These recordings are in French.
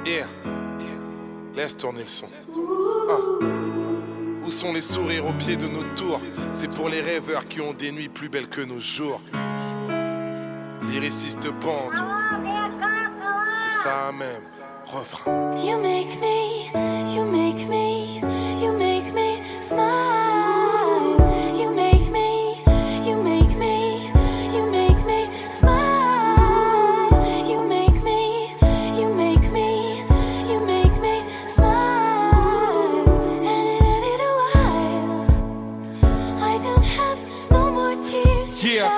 Yeah. Laisse tourner le son. Où sont les sourires au pied de nos tours? C'est pour les rêveurs qui ont des nuits plus belles que nos jours. Lyriciste bande, c'est ça même. Refrain. You make me, you make me, you make me smile. You make me, you make me, you make me smile. You make me, you make me, you make me smile. And in a little while, I don't have no more tears to cry.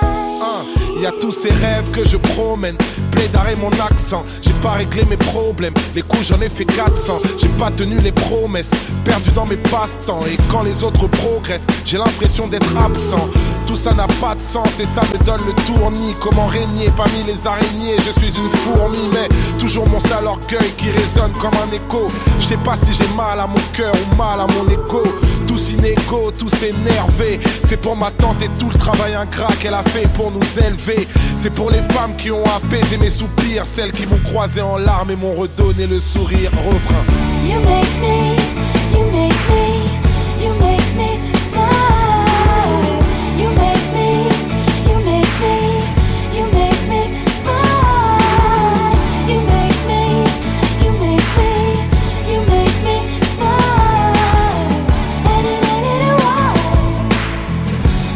Y a tous ces rêves que je promène. Plaidaré mon accent, j'ai pas réglé mes problèmes. Les coups j'en ai fait 400. J'ai pas tenu les promesses, perdu dans mes passe-temps. Et quand les autres progressent, j'ai l'impression d'être absent. Tout ça n'a pas de sens et ça me donne le tournis. Comment régner parmi les araignées? Je suis une fourmi, mais toujours mon sale orgueil qui résonne comme un écho. Je sais pas si j'ai mal à mon cœur ou mal à mon égo. Tous inégaux, tous énervés. C'est pour ma tante et tout le travail ingrat qu'elle a fait pour nous élever. C'est pour les femmes qui ont apaisé mes soupirs, celles qui m'ont croisé en larmes et m'ont redonné le sourire. Refrain. You make me, you make me, you make me smile. You make me, you make me, you make me smile. You make me, you make me, you make me smile. And in a little while,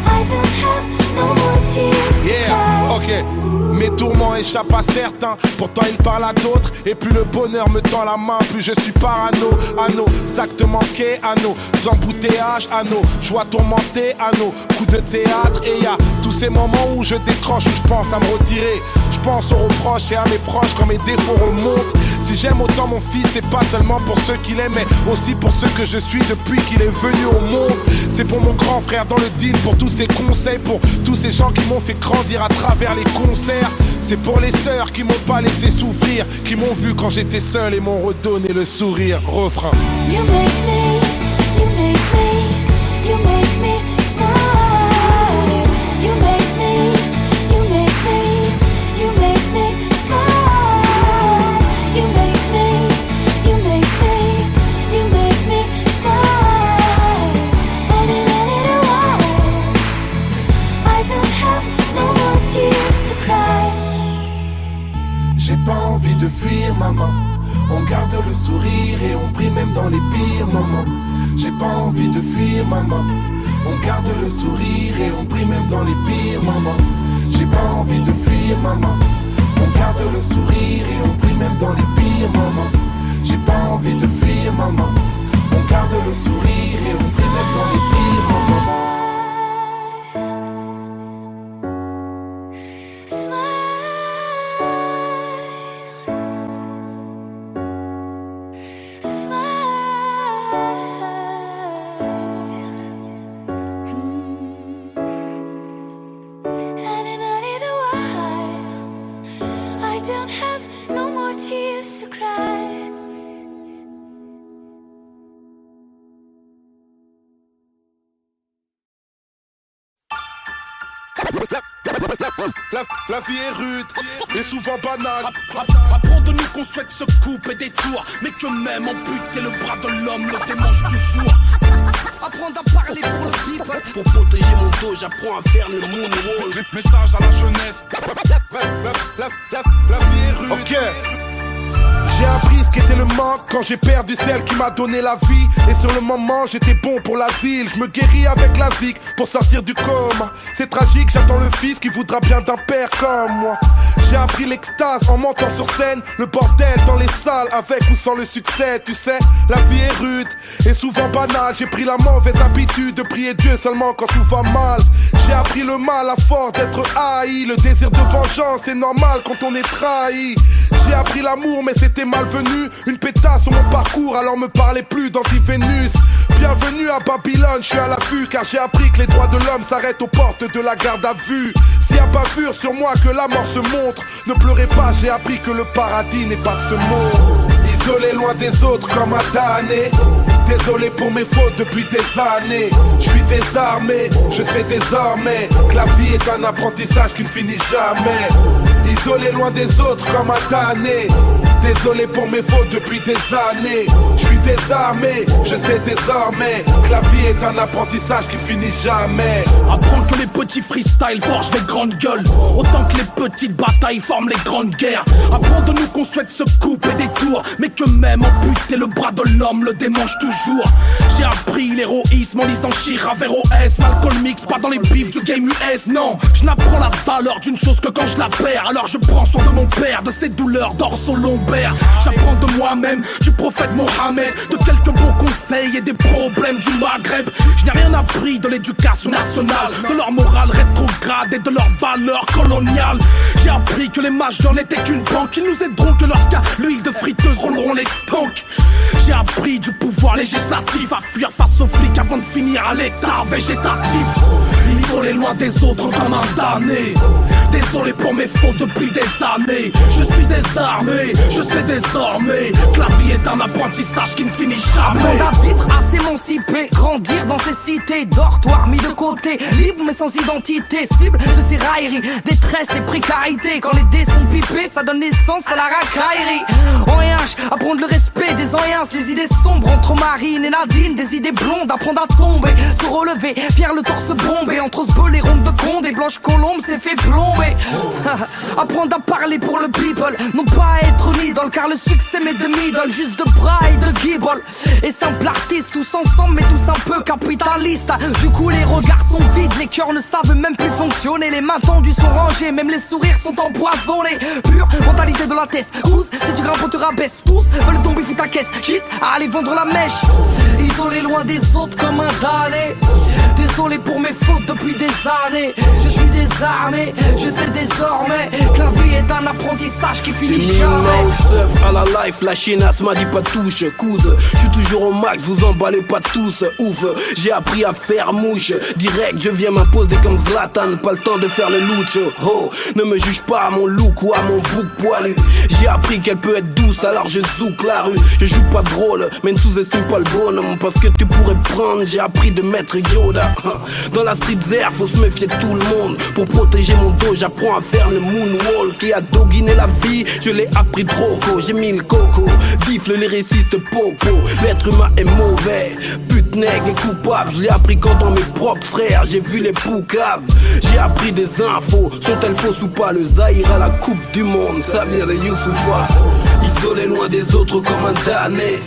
I don't have no more tears to cry. Ok. Mes tourments échappent à certains, pourtant ils parlent à d'autres. Et plus le bonheur me tend la main, plus je suis parano. À nos actes manqués, à nos embouteillages, à nos joies tourmentées, à nos coups de théâtre. Et y a tous ces moments où je décroche, où je pense à me retirer. Je pense aux reproches et à mes proches quand mes défauts remontent. Si j'aime autant mon fils, c'est pas seulement pour ceux qu'il aime, mais aussi pour ceux que je suis depuis qu'il est venu au monde. C'est pour mon grand frère dans le deal, pour tous ses conseils, pour tous ces gens qui m'ont fait grandir à travers les concerts. C'est pour les sœurs qui m'ont pas laissé souffrir, qui m'ont vu quand j'étais seul et m'ont redonné le sourire. Refrain. You make me, you make me, you make me smile. You make me, you make me, you make me smile. You make me, you make me, you make me smile. And in a little while, I don't have no more tears to cry. J'ai pas envie de fuir, maman. On garde le sourire et on prie même dans les pires moments. J'ai pas envie de fuir, maman. On garde le sourire et on prie même dans les pires moments. J'ai pas envie de fuir, maman. On garde le sourire et on prie même dans les pires moments. J'ai pas envie de fuir, maman. On garde le sourire et on prie même dans les pires moments. La vie est rude et souvent banale. Apprends de nous qu'on souhaite se couper des tours, mais que même amputer le bras de l'homme le dimanche du jour. Apprendre à parler pour le people. Pour protéger mon dos, j'apprends à faire le moonwalk. Message à la jeunesse. La vie est rude. Ok. J'ai appris ce qu'était le manque quand j'ai perdu celle qui m'a donné la vie. Et sur le moment j'étais bon pour l'asile. Je me guéris avec la zik pour sortir du coma. C'est tragique, j'attends le fils qui voudra bien d'un père comme moi. J'ai appris l'extase en montant sur scène. Le bordel dans les salles avec ou sans le succès. Tu sais, la vie est rude et souvent banale. J'ai pris la mauvaise habitude de prier Dieu seulement quand tout va mal. J'ai appris le mal à force d'être haï. Le désir de vengeance est normal quand on est trahi. J'ai appris l'amour mais c'était malvenu. Une pétasse sur mon parcours alors me parlez plus d'anti-Vénus. Bienvenue à Babylone, je suis à l'affût car j'ai appris que les droits de l'homme s'arrêtent aux portes de la garde à vue. S'il y a bavure sur moi que la mort se montre, ne pleurez pas, j'ai appris que le paradis n'est pas ce monde. Isolé loin des autres comme un damné. Désolé pour mes fautes depuis des années. Je suis désarmé, je sais désormais que la vie est un apprentissage qui ne finit jamais. Isolé loin des autres comme un damné. Désolé pour mes fautes depuis des années. Je suis désarmé, je sais désormais que la vie est un apprentissage qui finit jamais. Apprends que les petits freestyles forgent des grandes gueules, autant que les petites batailles forment les grandes guerres. Apprends de nous qu'on souhaite se couper des tours, mais que même amputer le bras de l'homme le démange toujours. J'ai appris l'héroïsme en lisant Chira vers OS. Alcool mix, pas dans les bifs du game US, non. Je n'apprends la valeur d'une chose que quand je la perds. Alors je prends soin de mon père, de ses douleurs dorso-lombaires. J'apprends de moi-même, du prophète Mohammed, de quelques bons conseils et des problèmes du Maghreb. Je n'ai rien appris de l'éducation nationale, de leur morale rétrograde et de leurs valeurs coloniales. J'ai appris que les majors n'étaient qu'une banque, ils nous aideront que lorsqu'à l'huile de friteuse rouleront les tanks. J'ai appris du pouvoir législatif à fuir face aux flics avant de finir à l'état végétatif. Isolé loin des autres comme un damné. Désolé pour mes fautes depuis des années. Je suis désarmé, je sais désormais que la vie est un apprentissage qui ne finit jamais. Apprendre à vivre, à s'émanciper, grandir dans ces cités, dortoirs mis de côté, libre mais sans identité, cible de ces railleries, détresse et précarité. Quand les dés sont pipés, ça donne naissance à la racaillerie. En RH, apprendre le respect des anciens, les idées sombres entre Marine et Nadine, des idées blondes, apprendre à tomber, se relever, fier le torse bombé, entre ce les rondes de Conde et Blanche Colombe s'est fait plomber. Apprendre à parler pour le people, non pas être une idole, car le succès m'est de middle, juste de bras et de guibole. Et simple artiste, tous ensemble mais tous un peu capitalistes. Du coup les regards sont vides, les cœurs ne savent même plus fonctionner. Les mains tendues sont rangées, même les sourires sont empoisonnés. Pure mentalité de la tête, cous, si tu grimpes on te rabaisse. Tous veulent tomber foutre ta caisse, quitte à aller vendre la mèche. Isolé loin des autres comme un damné. Désolé pour mes fautes depuis des années. Je suis désarmé, je sais désormais que la vie est un apprentissage qui finit jamais. Seuf à la life, la chinasse m'a dit pas touche, couze. Je suis toujours au max, vous emballez pas tous, ouf. J'ai appris à faire mouche, direct je viens m'imposer comme Zlatan. Pas le temps de faire le louche, oh. Ne me juge pas à mon look ou à mon bouc poilu. J'ai appris qu'elle peut être douce, alors je zouk la rue. Je joue pas drôle, mais ne sous-estime pas le bonhomme, parce que tu pourrais prendre, j'ai appris de maître Yoda. Dans la street air, faut se méfier de tout le monde. Pour protéger mon dos, j'apprends à faire le moonwalk. Qui a doguiné la vie, je l'ai appris trop tôt. J'ai mis le coco, vif le lyriciste popo. L'être humain est mauvais, pute nègre et coupable. Je l'ai appris quand dans mes propres frères, j'ai vu les poucaves. J'ai appris des infos, sont-elles fausses ou pas? Le Zaïre à la coupe du monde, ça vient de Youssoufa. Isolé loin des autres comme un damné.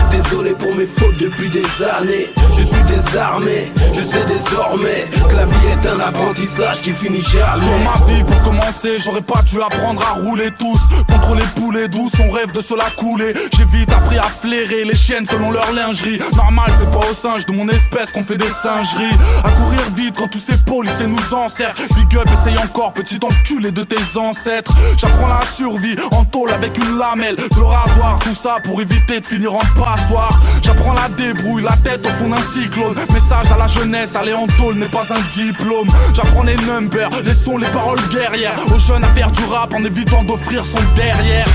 Désolé pour mes fautes depuis des années. Je suis désarmé, je sais désormais que la vie est un apprentissage qui finit jamais. Sur ma vie pour commencer, j'aurais pas dû apprendre à rouler tous. Contre les poulets douces, on rêve de se la couler. J'ai vite appris à flairer les chiennes selon leur lingerie. Normal, c'est pas aux singes de mon espèce qu'on fait des singeries. À courir vite quand tous ces policiers nous encerclent. Big up, essaye encore, petit enculé de tes ancêtres. J'apprends la survie en tôle avec une lamelle, de rasoir, tout ça pour éviter de finir en passoire. J'apprends la débrouille, la tête au fond d'un cyclone. Message à la jeunesse, aller en tôle n'est pas un diplôme. J'apprends les numbers, les sons, les paroles guerrières. Aux jeunes à faire du rap en évitant d'offrir son derrière.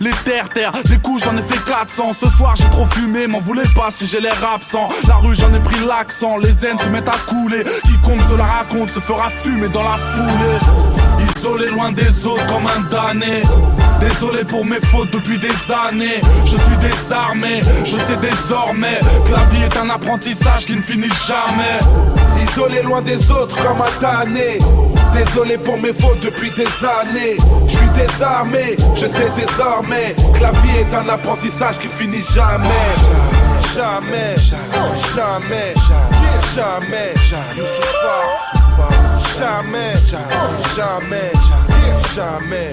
Les terre-terre, les coups j'en ai fait 400. Ce soir j'ai trop fumé, m'en voulez pas si j'ai l'air absent. La rue j'en ai pris l'accent, les haines se mettent à couler. Quiconque se la raconte se fera fumer dans la foulée. Isolé loin des autres comme un damné. Désolé pour mes fautes depuis des années. Je suis désarmé, je sais désormais que la vie est un apprentissage qui ne finit jamais. Isolé loin des autres comme un damné. Désolé pour mes fautes depuis des années. Je suis désarmé, je sais désormais que la vie est un apprentissage qui finit jamais. Jamais, jamais, jamais, jamais, jamais, jamais.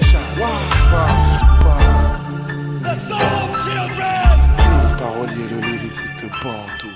Le parolier, le lyriciste Bantou.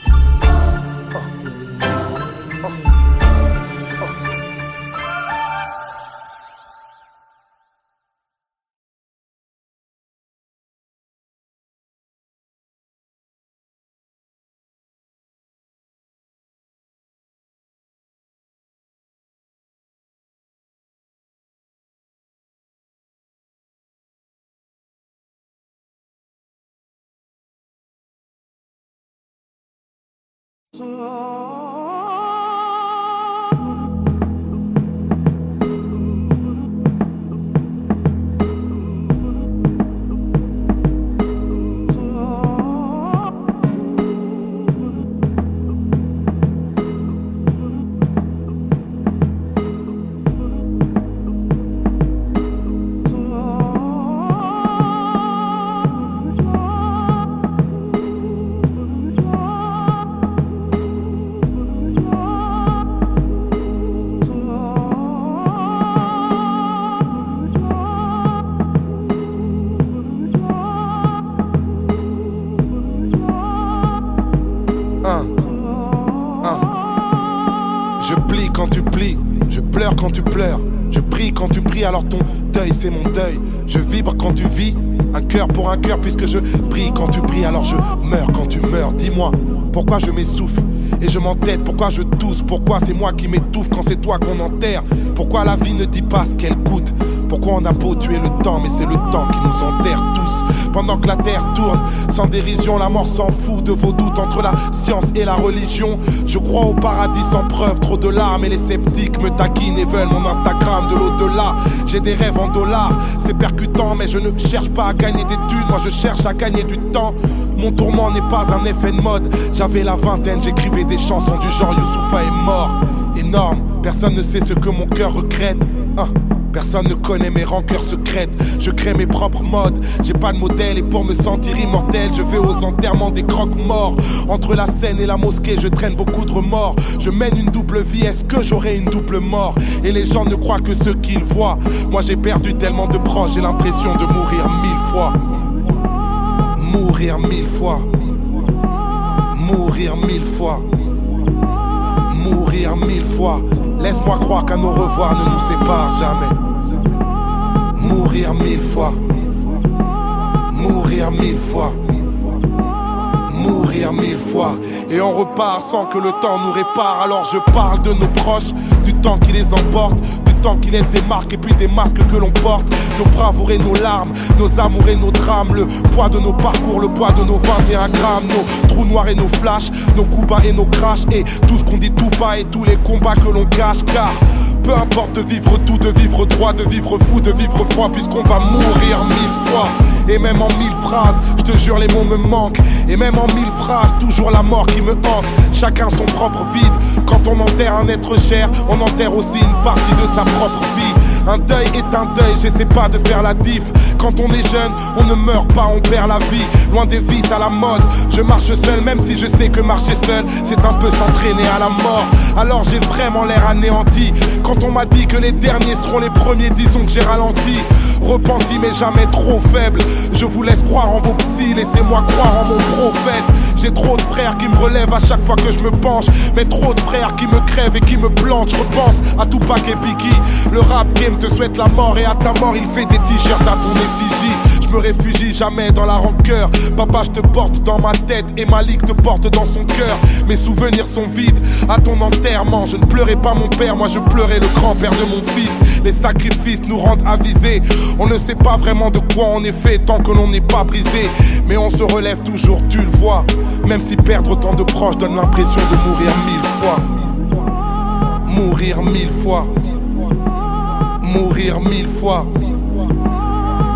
pleure quand tu pleures, je prie quand tu pries, alors ton deuil c'est mon deuil. Je vibre quand tu vis, un cœur pour un cœur, puisque je prie quand tu pries, alors je meurs quand tu meurs. Dis-moi, pourquoi je m'essouffle et je m'entête, pourquoi je tousse, pourquoi c'est moi qui m'étouffe quand c'est toi qu'on enterre. Pourquoi la vie ne dit pas ce qu'elle coûte, pourquoi on a beau tuer le temps, mais c'est le temps qui nous enterre tous. Pendant que la terre tourne, sans dérision, la mort s'en fout de vos doutes entre la science et la religion. Je crois au paradis sans preuve, trop de larmes et les sceptiques me taquinent et veulent mon Instagram de l'au-delà. J'ai des rêves en dollars, c'est percutant, mais je ne cherche pas à gagner des thunes, moi je cherche à gagner du temps. Mon tourment n'est pas un effet de mode, j'avais la vingtaine, j'écrivais des chansons du genre Youssoupha est mort. Énorme, personne ne sait ce que mon cœur regrette. Personne ne connaît mes rancœurs secrètes. Je crée mes propres modes, j'ai pas de modèle et pour me sentir immortel, je vais aux enterrements des croque-morts. Entre la scène et la mosquée, je traîne beaucoup de remords. Je mène une double vie, est-ce que j'aurai une double mort? Et les gens ne croient que ce qu'ils voient. Moi j'ai perdu tellement de proches, j'ai l'impression de mourir 1000 fois. Mourir 1000 fois. Mourir 1000 fois. Mourir 1000 fois. Laisse-moi croire qu'un au revoir ne nous sépare jamais. Mourir 1000 fois. Mourir 1000 fois. Mourir 1000 fois. Et on repart sans que le temps nous répare. Alors je parle de nos proches, du temps qui les emporte, du temps qui laisse des marques et puis des masques que l'on porte. Nos bravoures et nos larmes, nos amours et nos drames, le poids de nos parcours, le poids de nos 21 grammes, nos trous noirs et nos flashs, nos coups bas et nos crashs, et tout ce qu'on dit tout bas et tous les combats que l'on cache. Car peu importe de vivre tout, de vivre droit, de vivre fou, de vivre froid, puisqu'on va mourir 1000 fois. Et même en 1000 phrases, je te jure les mots me manquent. Et même en 1000 phrases, toujours la mort qui me hante. Chacun son propre vide. Quand on enterre un être cher, on enterre aussi une partie de sa propre vie. Un deuil est un deuil, j'essaie pas de faire la diff. Quand on est jeune, on ne meurt pas, on perd la vie. Loin des vices à la mode, je marche seul, même si je sais que marcher seul, c'est un peu s'entraîner à la mort. Alors j'ai vraiment l'air anéanti. Quand on m'a dit que les derniers seront les premiers, disons que j'ai ralenti. Repenti mais jamais trop faible. Je vous laisse croire en vos psys, laissez-moi croire en mon prophète. J'ai trop de frères qui me relèvent à chaque fois que je me penche, mais trop de frères qui me crèvent et qui me plantent. Je repense à Tupac et Biggie. Le rap game te souhaite la mort et à ta mort il fait des t-shirts à ton effigie. Je me réfugie jamais dans la rancœur. Papa je te porte dans ma tête et Malik te porte dans son cœur. Mes souvenirs sont vides à ton enterrement. Je ne pleurais pas mon père, moi je pleurais le grand-père de mon fils. Les sacrifices nous rendent avisés. On ne sait pas vraiment de quoi on est fait tant que l'on n'est pas brisé. Mais on se relève toujours, tu le vois. Même si perdre autant de proches donne l'impression de mourir 1000 fois. Mourir 1000 fois. Mourir 1000 fois.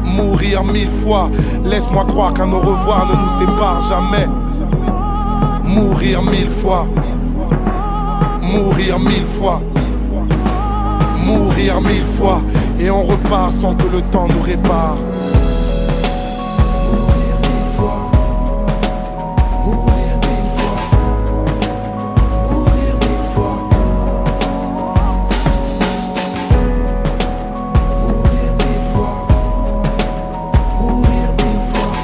Mourir 1000 fois. Laisse-moi croire qu'un au revoir ne nous sépare jamais. Mourir 1000 fois. Mourir 1000 fois. Mourir 1000 fois. Et on repart sans que le temps nous répare. Mourir 1000 fois. Mourir 1000 fois. Mourir 1000 fois. Mourir 1000 fois. Mourir 1000 fois.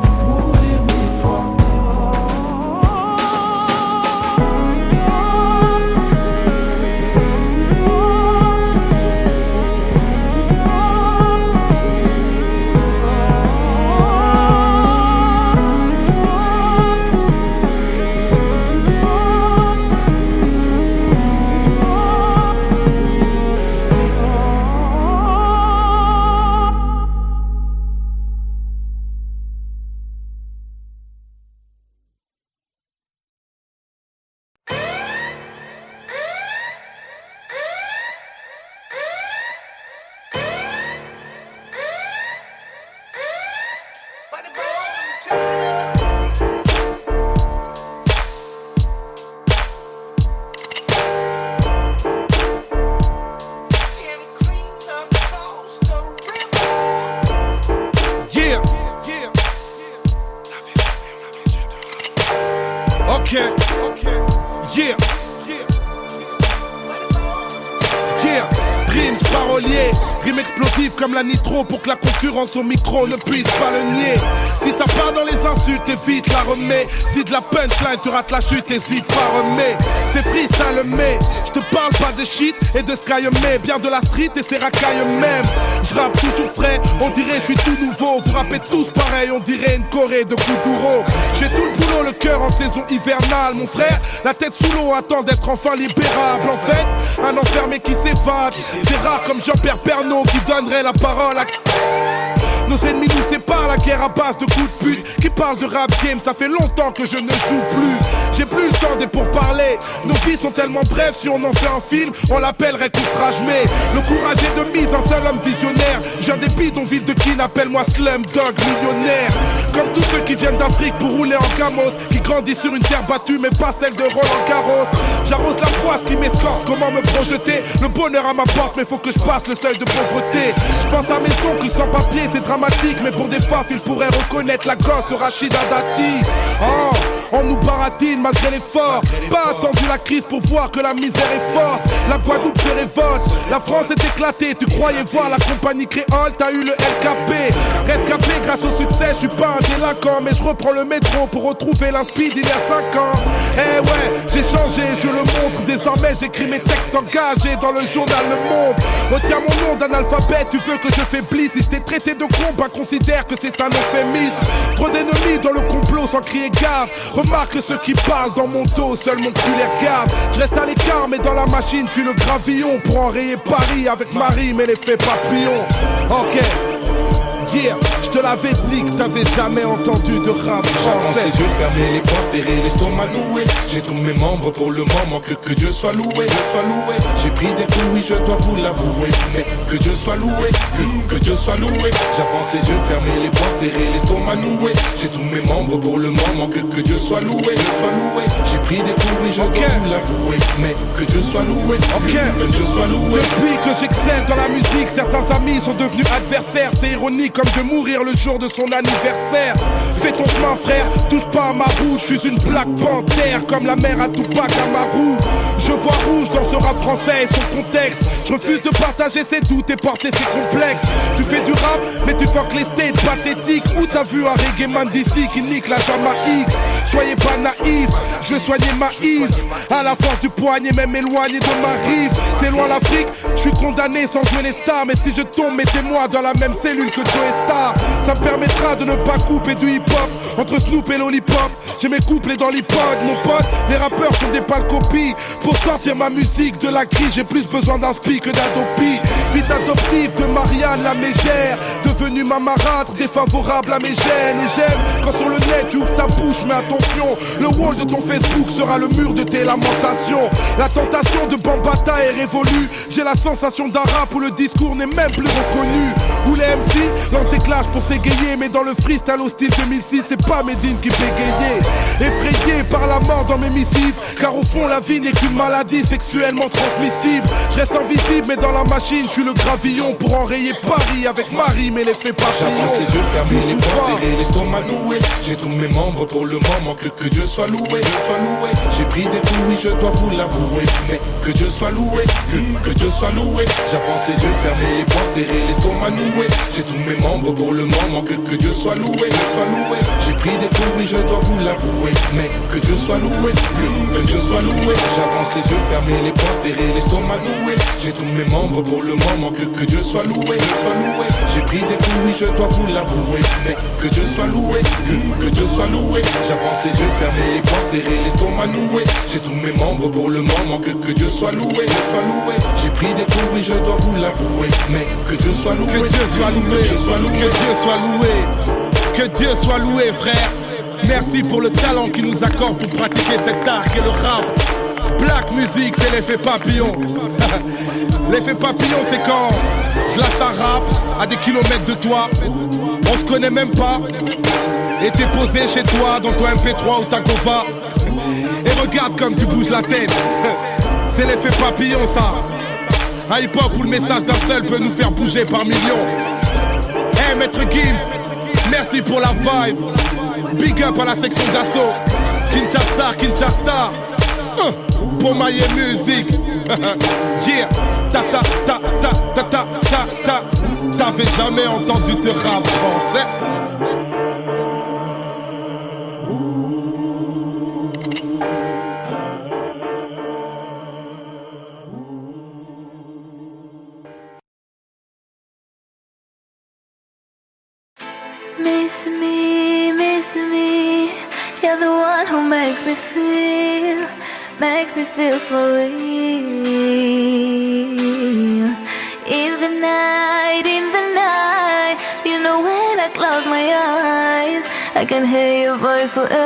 Mourir 1000 fois. Yeah. Yeah. Rimes paroliers, Rime explosive comme la nitro pour que la concurrence au micro ne puisse pas le nier. Si ça part dans les insultes, évite la remets. Si de la punchline, tu rates la chute, hésite pas, remets. C'est free, ça le met. Je te parle pas de shit et de sky, mais bien de la street et ses racailles même. Je rappe toujours frais, on dirait je suis tout nouveau. Vous rappez tous pareil, on dirait une Corée de Kuduro. J'ai tout le boulot, le cœur en saison hivernale. Mon frère, la tête sous l'eau, attend d'être enfin libérable. En fait, un enfermé qui s'évade. C'est rare comme Jean-Pierre Pernaut qui donnerait la parole à... Nos ennemis nous séparent, la guerre à base de coups de pute. Qui parle de rap game, ça fait longtemps que je ne joue plus. J'ai plus le temps des pourparlers. Nos vies sont tellement brèves, si on en fait un film, on l'appellerait outrage. Mais le courage est de mise, un seul homme visionnaire. Je viens des bidonvilles de Kin, appelle-moi Slumdog millionnaire. Comme tous ceux qui viennent d'Afrique pour rouler en camos, qui grandissent sur une terre battue mais pas celle de Roland Garros. J'arrose la froisse qui m'escorte, comment me projeter. Le bonheur à ma porte mais faut que je passe le seuil de pauvreté. Je pense à mes sons qui sans papier c'est dramatique. Mais pour des faf il pourrait reconnaître la gosse de Rachida Dati. Oh, on nous baratine malgré l'effort. Pas attendu la crise pour voir que la misère est forte. La Guadeloupe se révolte, la France est éclatée. Tu croyais voir la compagnie créole, t'as eu le LKP. Rescapé grâce au succès, je suis pas un délinquant. Mais je reprends le métro pour retrouver l'inspi d'il y a 5 ans. Eh ouais, j'ai changé, je le montre. Désormais j'écris mes textes engagés dans le journal Le Monde. Retiens mon nom d'analphabète, tu veux que je faiblisse. Si je t'ai traité de con, bah considère que c'est un euphémisme. Trop d'ennemis dans le complot sans crier gare. Remarque ceux qui parlent dans mon dos, seul mon cul les regarde. Je reste à l'écart mais dans la machine je suis le gravillon. Pour enrayer Paris avec Marie mais l'effet papillon. Ok, yeah, je te l'avais dit que t'avais jamais entendu de rap français. Les yeux fermés, les poings serrés, l'estomac noué. J'ai tous mes membres pour le moment, que Dieu soit loué, Dieu soit loué. J'ai pris des coups, oui je dois vous l'avouer. Mais que Dieu soit loué, que Dieu soit loué. J'avance les yeux fermés, les poings serrés, l'estomac noué. J'ai tous mes membres pour le moment, que Dieu soit loué, Dieu soit loué. J'ai pris des coups, oui je dois vous l'avouer. Mais que Dieu soit loué, que Dieu soit loué. Depuis que j'excelle dans la musique, certains amis sont devenus adversaires. C'est ironique comme de mourir le jour de son anniversaire. Fais ton chemin frère, touche pas à ma route. Je suis une plaque panthère comme la mère à Tupac Amaru. Je vois rouge dans ce rap français et son contexte. Je refuse de partager ses doutes et porter ses complexes. Tu fais du rap mais tu fuck les states pathétiques. Où t'as vu un reggae man d'ici qui nique la Jamaïque? Soyez pas naïfs, je vais soigner ma Yves. À la force du poignet, même éloigné de ma rive. C'est loin l'Afrique, je suis condamné sans jouer les stars. Mais si je tombe, mettez-moi dans la même cellule que Joe Star. Ça me permettra de ne pas couper du hip-hop entre Snoop et Lollipop. J'ai mes couplets dans l'iPod, mon pote. Les rappeurs sont des pâles copies. Pour sortir ma musique de la crise, j'ai plus besoin d'inspi que d'Adopi. Fils adoptif de Marianne la mégère, devenue ma marâtre, défavorable à mes gènes. Et j'aime quand sur le net tu ouvres ta bouche, mais attention, le wall de ton Facebook sera le mur de tes lamentations. La tentation de Bambata est révolue. J'ai la sensation d'un rap où le discours n'est même plus reconnu. Où les MC lancent des clashs pour s'égayer, mais dans le freestyle au style 2006, c'est pas Medine qui bégayait. Effrayé par la mort dans mes missives, car au fond la vie n'est qu'une maladie sexuellement transmissible. Je reste invisible mais dans la machine, je suis le gravillon pour enrayer Paris avec Marie, mais l'effet papillon. J'avance les yeux fermés, les poings serrés, l'estomac noué. J'ai tous mes membres pour le moment, que Dieu soit loué, Dieu soit loué. J'ai pris des coups, oui je dois vous l'avouer. Mais que Dieu soit loué, que Dieu soit loué. J'avance les yeux fermés, les poings serrés, l'estomac noué. J'ai tous mes membres pour le moment, que Dieu soit loué, Dieu soit loué. J'ai pris des coups, oui je dois vous l'avouer. Mais que Dieu soit loué, que Dieu soit loué. J'avance les yeux fermés, les poings serrés, l'estomac noué. J'ai tous mes membres pour le moment, que Dieu soit loué, Dieu soit loué. J'ai pris des coups, oui je dois vous l'avouer. Mais que Dieu soit loué, que Dieu soit loué. J'avance les yeux fermés, les poings serrés, l'estomac noué. J'ai tous mes membres pour le moment, que Dieu soit loué, Dieu soit loué. J'ai pris des coups, oui je dois vous l'avouer. Mais que Dieu soit loué, que Dieu soit loué, que Dieu soit loué, que Dieu soit loué, que Dieu soit loué, frère. Merci pour le talent qu'il nous accorde pour pratiquer cet art qu'est le rap. Black music, c'est l'effet papillon. L'effet papillon, c'est quand je lâche un rap à des kilomètres de toi. On se connaît même pas. Et t'es posé chez toi dans ton MP3 ou ta Gova. Et regarde comme tu bouges la tête. C'est l'effet papillon, ça. Un hip-hop où le message d'un seul peut nous faire bouger par millions. Hey Maître Gims, merci pour la vibe. Big up à la section d'assaut. Kinshasa, Kinshasa. Pour Maye Music. Yeah. Ta ta ta ta ta ta ta ta. T'avais jamais entendu de rap français? Miss me, you're the one who makes me feel for real. In the night, you know when I close my eyes, I can hear your voice forever.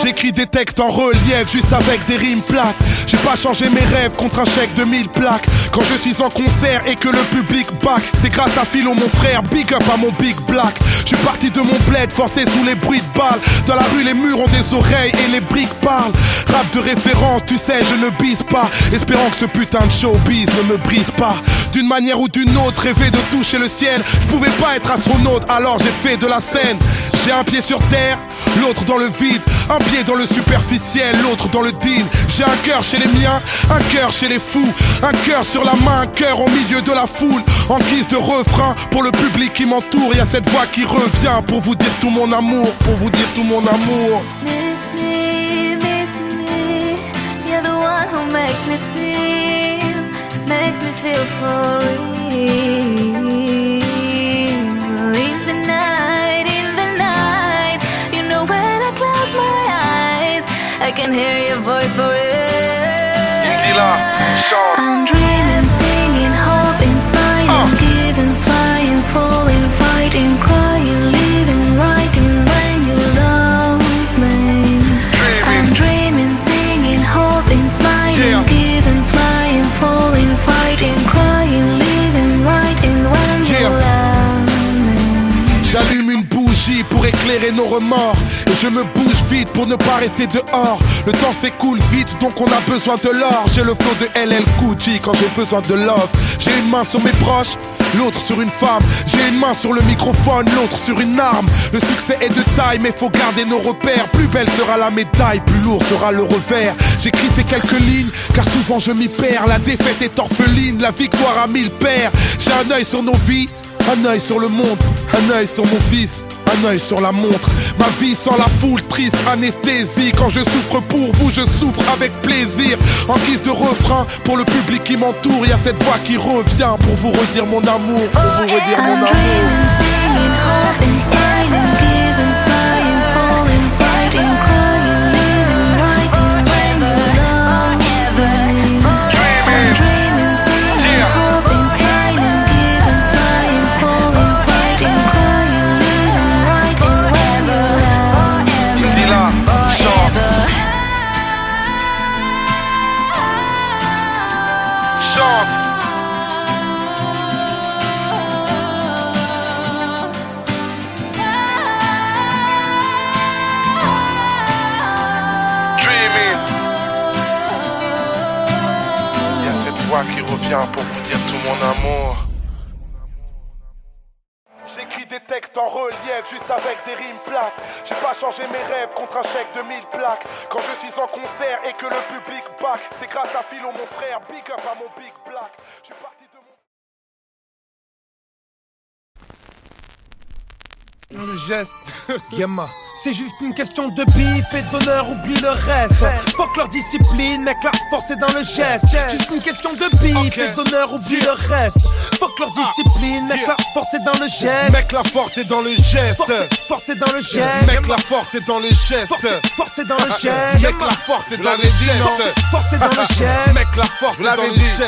J'écris des textes en relief, juste avec des rimes plates. J'ai pas changé mes rêves contre un chèque de 1000 plaques. Quand je suis en concert et que le public back, c'est grâce à Philo mon frère, big up à mon big black. Je suis parti de mon bled, forcé sous les bruits de balles. Dans la rue les murs ont des oreilles et les briques parlent. Rap de référence, tu sais je ne bise pas, espérant que ce putain de showbiz ne me brise pas. D'une manière ou d'une autre, rêver de toucher le ciel. Je pouvais pas être astronaute, alors j'ai fait de la scène. J'ai un pied sur terre, l'autre dans le vide. Un pied dans le superficiel, l'autre dans le deal. J'ai un cœur chez les miens, un cœur chez les fous. Un cœur sur la main, un cœur au milieu de la foule. En guise de refrain, pour le public qui m'entoure, y a cette voix qui revient pour vous dire tout mon amour, pour vous dire tout mon amour. Miss me, you're the one who makes me feel for real. In the night, you know when I close my eyes, I can hear your voice forever. I'm dreaming, singing, hoping, smiling, giving, flying, falling, fighting, crying, living, writing when you love me. I'm dreaming, singing, hoping, smiling, giving, flying, falling, fighting, crying, living, writing when you love me. J'allume une bougie pour éclairer nos remords. Et je me bouge vite pour ne pas rester dehors. Le temps s'écoule vite donc on a besoin de l'or. J'ai le flow de LL Cool J quand j'ai besoin de love. J'ai une main sur mes proches, l'autre sur une femme. J'ai une main sur le microphone, l'autre sur une arme. Le succès est de taille mais faut garder nos repères. Plus belle sera la médaille, plus lourd sera le revers. J'écris ces quelques lignes car souvent je m'y perds. La défaite est orpheline, la victoire a 1000 paires. J'ai un œil sur nos vies, un œil sur le monde, un œil sur mon fils, un œil sur la montre. Ma vie sans la foule, triste anesthésie. Quand je souffre pour vous, je souffre avec plaisir. En guise de refrain, pour le public qui m'entoure, y a cette voix qui revient pour vous redire mon amour, pour vous redire mon amour. Qui revient pour vous dire tout mon amour. J'écris des textes en relief juste avec des rimes plates. J'ai pas changé mes rêves contre un chèque de 1000 plaques. Quand je suis en concert et que le public back, c'est grâce à Philo mon frère, big up à mon big black. Je suis parti de mon... Le geste, Yama. C'est juste une question de bif et d'honneur, oublie le reste. Fuck leur discipline, mec, la force est dans le geste. Juste une question de bif et d'honneur, oublie le reste. Fuck leur discipline, mec, la force est dans le geste. Mec, la force est dans le geste. Force est dans le geste. Mec, la force est dans le geste. Force est dans le geste. Mec, la force est dans le geste. Force est dans le geste. Mec, la force est dans le geste.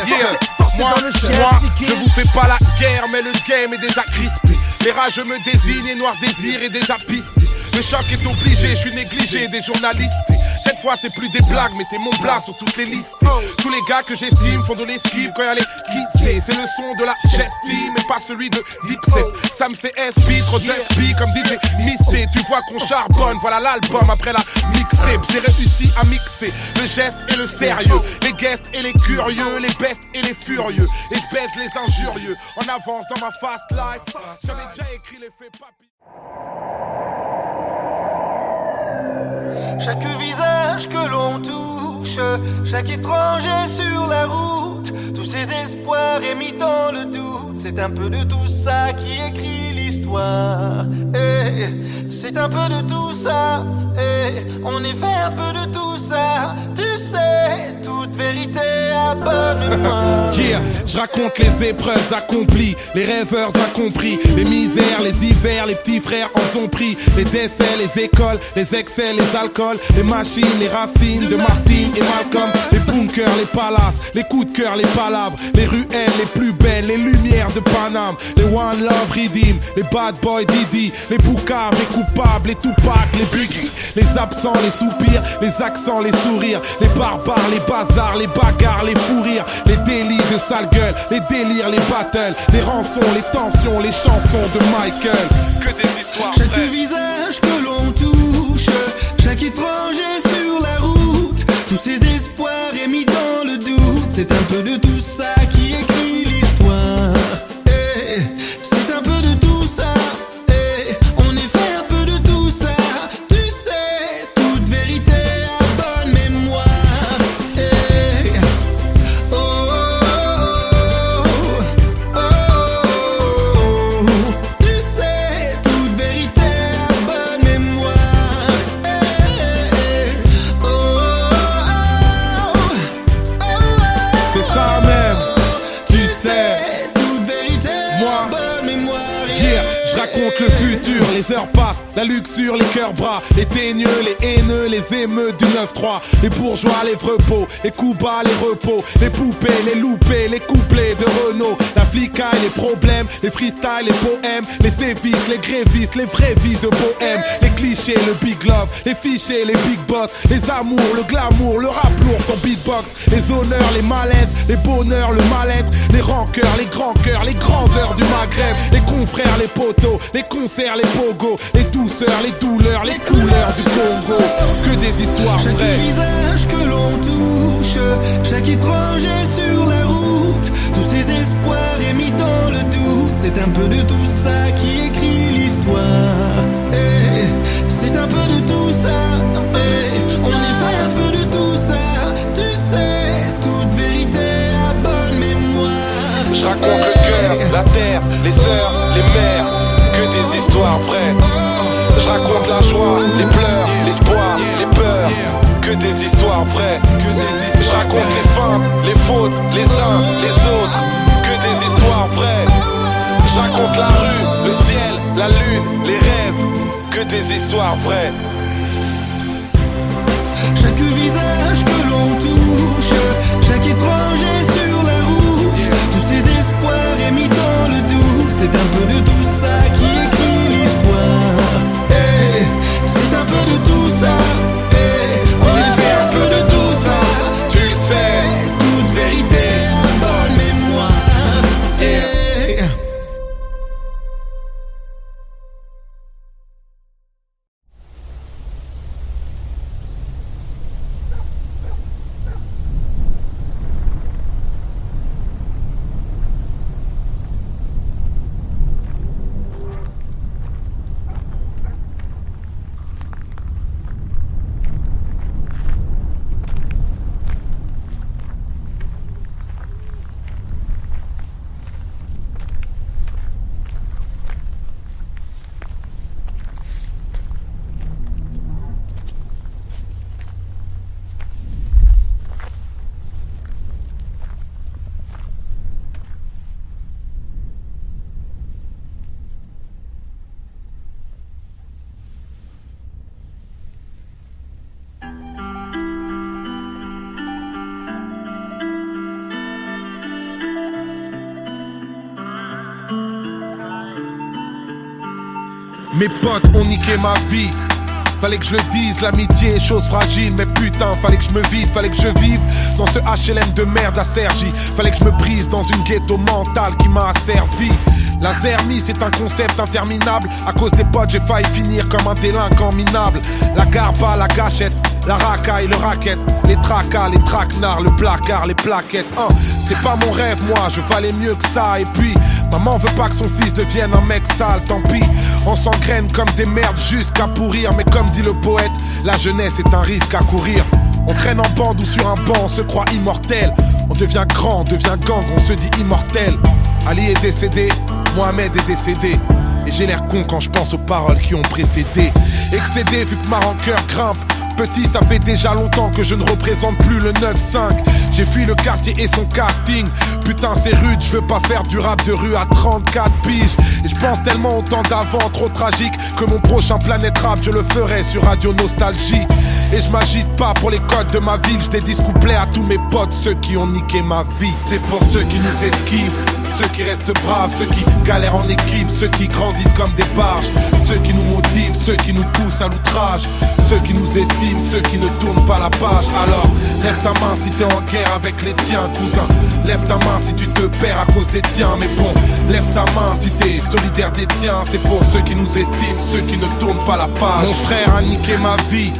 Force est dans le geste. Moi, je vous fais pas la guerre, mais le game est déjà crispé. Les rageux me désignent et Noir Désir est déjà pisté. Le choc est obligé, je suis négligé des journalistes. Cette fois c'est plus des blagues, mettez mon blas sur toutes les listes. Tous les gars que j'estime font de l'esquive quand y'a les quitter. C'est le son de la gestime mais pas celui de Dipset. Sam CS, trop d'SP comme DJ Misté. Tu vois qu'on charbonne, voilà l'album après la mixtape. J'ai réussi à mixer le geste et le sérieux, les guests et les curieux, les bestes et les furieux. Et je baise les injurieux, en avance dans ma fast life. J'avais déjà écrit les faits papy. Chaque visage que l'on touche, chaque étranger sur la route, tous ces espoirs émis dans le doute, c'est un peu de tout ça qui écrit l'histoire. C'est un peu de tout ça, on est fait un peu de tout ça. Tu sais, toute vérité à bonne mémoire. Yeah, je raconte les épreuves accomplies, les rêveurs incompris, les misères, les hivers, les petits frères en sont pris, les décès, les écoles, les excès, les alcools, les machines, les racines de Martine et Malcolm, les bunkers, les palaces, les coups de cœur, les palabres, les ruelles les plus belles, les lumières de Paname, les One Love Redeem, les Bad Boy Didi, les Boucaves, les coupables, les Tupac, les Biggie, les absents, les soupirs, les accents, les sourires, les barbares, les bazars, les bagarres, les fous rires, les délits de sale gueule, les délires, les battles, les rançons, les tensions, les chansons de Michael. Que des histoires chaque vraies. visage que l'on touche, chaque étranger sur la route, tous ces espoirs émis dans le doute, c'est un peu de tout ça qui écrit l'histoire. C'est un peu de tout ça, on est fait un peu de tout ça. Tu sais, toute vérité à bonne mémoire. Oh, oh, oh, oh. Tu sais, toute vérité à bonne mémoire. Oh, oh, oh, oh. C'est ça même, tu sais. Toute vérité Moi, à bonne mémoire. yeah, je raconte le futur, les heures passent, la luxure, les cœurs bras, les teigneux, les haineux, les émeutes du 9-3, les bourgeois, les repos, les coups bas, les repos, les poupées, les loupés, les couplets de Renault, la flicaille, les problèmes, les freestyles, les poèmes, les sévices, les grévistes, les vraies vies de bohème, les clichés, le big love, les fichiers, les big boss, les amours, le glamour, le rap lourd, son beatbox, les honneurs, les malaises, les bonheurs, le mal-être, les rancœurs, les grands cœurs, les grandeurs du Maghreb, les confrères, les poteaux, les concerts, les pogos, les douceurs, les douleurs, les couleurs du Congo. Que des histoires Chaque vraies. visage que l'on touche, chaque étranger sur la route, tous ces espoirs émis dans le doute, c'est un peu de tout ça qui écrit l'histoire. C'est un peu de tout ça, on est fait un peu de tout ça. Tu sais, toute vérité à bonne mémoire. Je raconte le cœur, la terre, les sœurs, les mères. Que des histoires vraies. Je raconte la joie, les pleurs, l'espoir, les peurs. Que des histoires vraies. Je raconte les fins, les fautes, les uns, les autres. Que des histoires vraies. Je raconte la rue, le ciel, la lune, les rêves. Que des histoires vraies. Chaque visage que l'on touche, chaque étranger sur la route, tous ces espoirs émis dans le doute, c'est un peu de tout ça qui écrit l'histoire. C'est un peu de tout ça, on est fait un peu de tout ça. Tu sais, toute vérité à bonne mémoire. Mes potes ont niqué ma vie. Fallait que je le dise, l'amitié est chose fragile. Mais putain, fallait que je me vide, fallait que je vive dans ce HLM de merde à Cergy. Fallait que je me brise dans une ghetto mentale qui m'a asservi. La zermie c'est un concept interminable. À cause des potes j'ai failli finir comme un délinquant minable. La garba, la gâchette, la racaille, le racket, les tracas, les traquenards, le placard, les plaquettes. C'était pas mon rêve moi, je valais mieux que ça. Et puis, maman veut pas que son fils devienne un mec sale, tant pis. On s'engraine comme des merdes jusqu'à pourrir. Mais comme dit le poète, la jeunesse est un risque à courir. On traîne en bande ou sur un banc, on se croit immortel. On devient grand, on devient gang, on se dit immortel. Ali est décédé, Mohamed est décédé. Et j'ai l'air con quand je pense aux paroles qui ont précédé. Excédé vu que ma rancœur grimpe. Petit, ça fait déjà longtemps que je ne représente plus le 9-5. J'ai fui le quartier et son casting. Putain c'est rude, je veux pas faire du rap de rue à 34 piges. Et je pense tellement au temps d'avant, trop tragique, que mon prochain Planète Rap je le ferai sur Radio Nostalgie. Et je m'agite pas pour les codes de ma ville, je dédie ce couplet à tous mes potes, ceux qui ont niqué ma vie. C'est pour ceux qui nous esquivent, ceux qui restent braves, ceux qui galèrent en équipe, ceux qui grandissent comme des barges, ceux qui nous motivent, ceux qui nous poussent à l'outrage, ceux qui nous estiment, ceux qui ne tournent pas la page. Alors lève ta main si t'es en guerre avec les tiens, cousin. Lève ta main si tu te perds à cause des tiens. Mais bon, lève ta main si t'es solidaire des tiens. C'est pour ceux qui nous estiment, ceux qui ne tournent pas la page. Mon frère a niqué ma vie,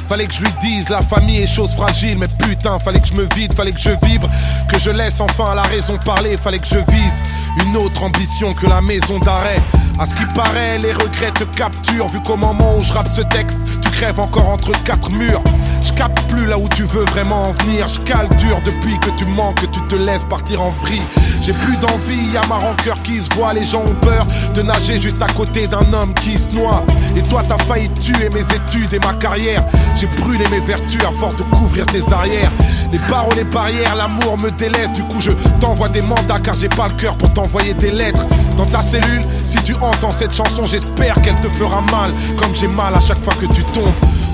fallait que je lui dise, la famille est chose fragile. Mais putain, fallait que je me vide, fallait que je vibre, que je laisse enfin la raison parler. Fallait que je vise une autre ambition que la maison d'arrêt. À ce qui paraît, les regrets te capturent. Vu qu'au moment où je rappe ce texte, tu crèves encore entre 4 murs. Je capte plus là où tu veux vraiment en venir. Je cale dur depuis que tu manques, que tu te laisses partir en vrille. J'ai plus d'envie, y'a ma rancœur qui se voit. Les gens ont peur de nager juste à côté d'un homme qui se noie. Et toi t'as failli tuer mes études et ma carrière. J'ai brûlé mes vertus à force de couvrir tes arrières. Les barreaux, les barrières, l'amour me délaisse. Du coup je t'envoie des mandats car j'ai pas le cœur pour t'envoyer des lettres. Dans ta cellule, si tu entends cette chanson, j'espère qu'elle te fera mal, comme j'ai mal à chaque fois que tu tombes.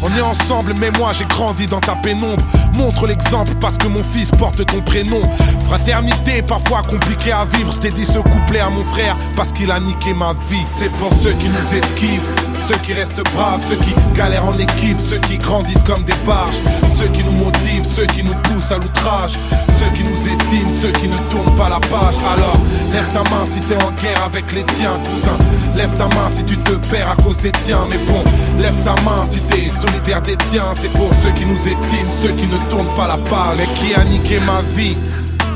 On est ensemble mais moi j'ai grandi dans ta pénombre. Montre l'exemple parce que mon fils porte ton prénom. Fraternité parfois compliquée à vivre. Je dédie ce couplet à mon frère parce qu'il a niqué ma vie. C'est pour ceux qui nous esquivent, ceux qui restent braves, ceux qui galèrent en équipe, ceux qui grandissent comme des barges, ceux qui nous motivent, ceux qui nous poussent à l'outrage, ceux qui nous estiment, ceux qui ne tournent pas la page. Alors lève ta main si t'es en guerre avec les tiens, cousin. Lève ta main si tu te perds à cause des tiens. Mais bon, lève ta main si t'es solidaire des tiens. C'est pour ceux qui nous estiment, ceux qui ne tournent pas la page. Mais qui a niqué ma vie?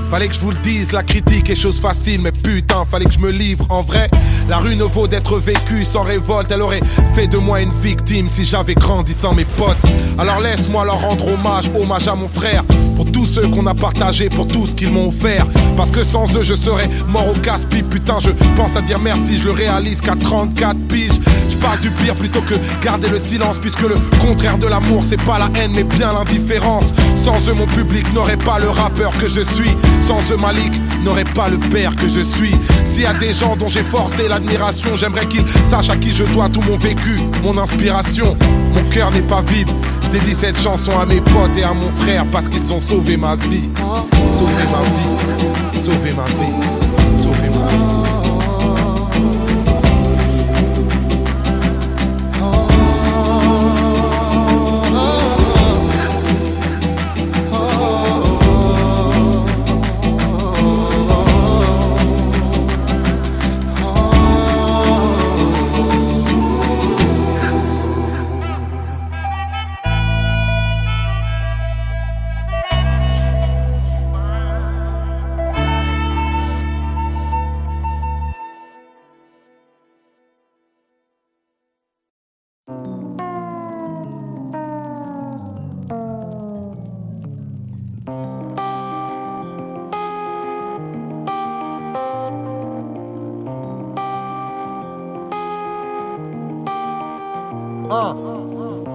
Fallait que je vous le dise, la critique est chose facile. Mais putain, fallait que je me livre. En vrai, la rue ne vaut d'être vécue sans révolte. Elle aurait fait de moi une victime si j'avais grandi sans mes potes. Alors laisse-moi leur rendre hommage, hommage à mon frère. Pour tous ceux qu'on a partagé, pour tout ce qu'ils m'ont offert. Parce que sans eux je serais mort au casse-pipe. Putain je pense à dire merci, je le réalise qu'à 34 piges. Je parle du pire plutôt que garder le silence. Puisque le contraire de l'amour c'est pas la haine mais bien l'indifférence. Sans eux mon public n'aurait pas le rappeur que je suis. Sans eux Malik n'aurait pas le père que je suis. S'il y a des gens dont j'ai forcé l'admiration, j'aimerais qu'ils sachent à qui je dois tout mon vécu, mon inspiration. Mon cœur n'est pas vide, je dédie cette chanson à mes potes et à mon frère parce qu'ils ont sauvé ma vie. Sauvé ma vie, sauvé ma vie, sauvé ma vie.